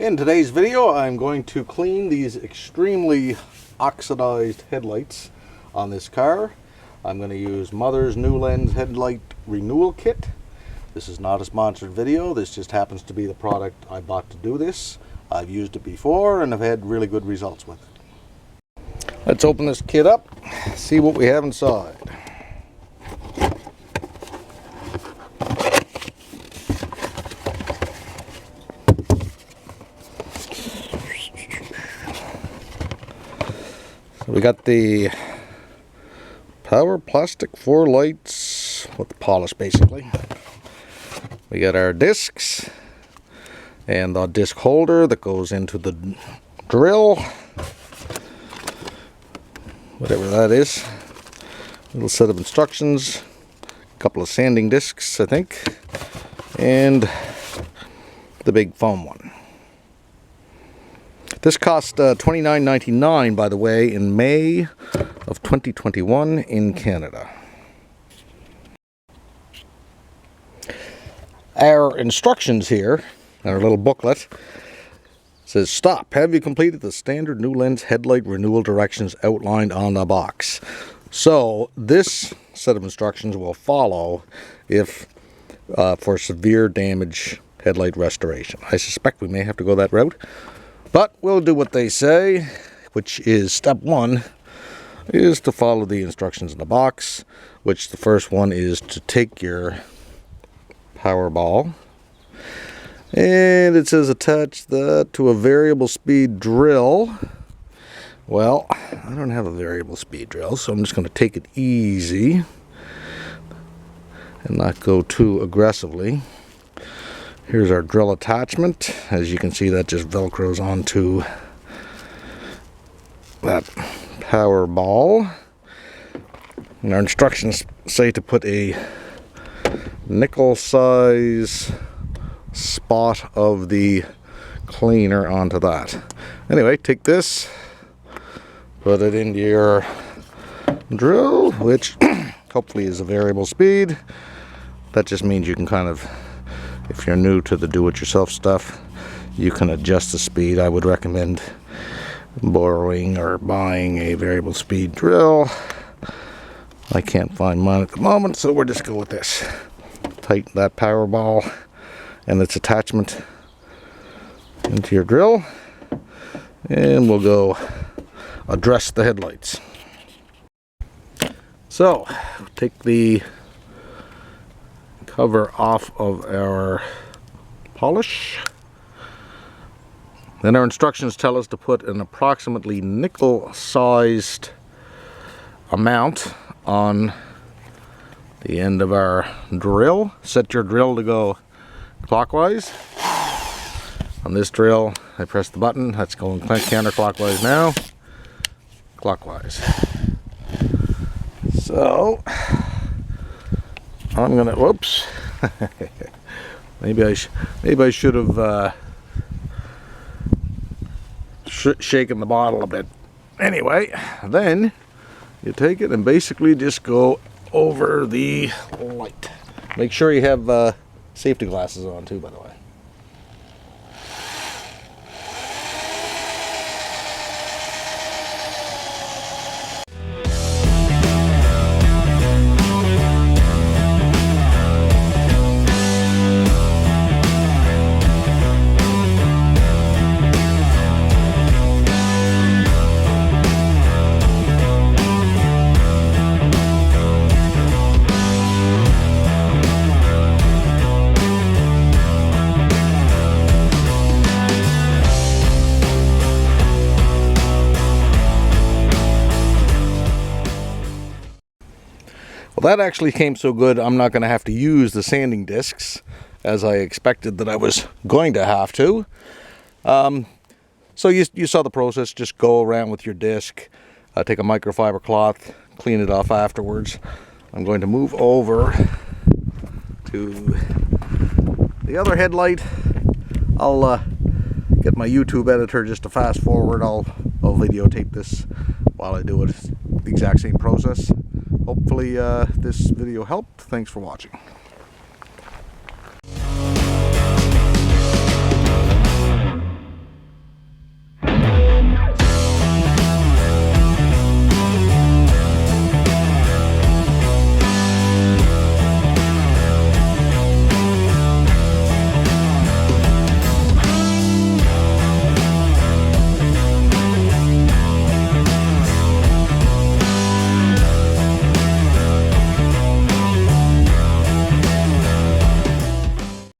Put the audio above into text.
In today's video, I'm going to clean these extremely oxidized headlights on this car. I'm going to use Mother's Nulens Headlight Renewal Kit. This is not a sponsored video. This just happens to be the product I bought to do this. I've used it before and have had really good results with it. Let's open this kit up, see what we have inside. We got the power plastic 4 lights with the polish basically. We got our discs and the disc holder that goes into the drill, whatever that is. Little set of instructions, a couple of sanding discs I think, and the big foam one. This cost $29.99, by the way, in May of 2021 in Canada. Our instructions here, our little booklet, says, "Stop. Have you completed the standard Nulens headlight renewal directions outlined on the box?" So this set of instructions will follow if for severe damage headlight restoration. I suspect we may have to go that route. But we'll do what they say, which is step 1 is to follow the instructions in the box, which the first one is to take your power ball, and it says attach that to a variable speed drill. Well, I don't have a variable speed drill, so I'm just going to take it easy and not go too aggressively. Here's our drill attachment. As you can see, that just velcros onto that power ball. And our instructions say to put a nickel size spot of the cleaner onto that. Anyway, take this, put it into your drill, which hopefully is a variable speed. That just means you can kind of, if you're new to the do-it-yourself stuff, you can adjust the speed. I would recommend borrowing or buying a variable speed drill. I can't find mine at the moment, so we're just going with this. Tighten that power ball and its attachment into your drill, and we'll go address the headlights. So, take the cover off of our polish. Then our instructions tell us to put an approximately nickel-sized amount on the end of our drill. Set your drill to go clockwise. On this drill, I press the button. That's going counterclockwise now. Clockwise. So I'm gonna, whoops. maybe I should have shaken the bottle a bit. Anyway, then you take it and basically just go over the light. Make sure you have safety glasses on too, by the way. Well, that actually came so good, I'm not going to have to use the sanding discs as I expected that I was going to have to. So you saw the process. Just go around with your disc, take a microfiber cloth, clean it off afterwards. I'm going to move over to the other headlight. I'll get my YouTube editor just to fast forward. I'll videotape this while I do it. The exact same process. Hopefully this video helped. Thanks for watching.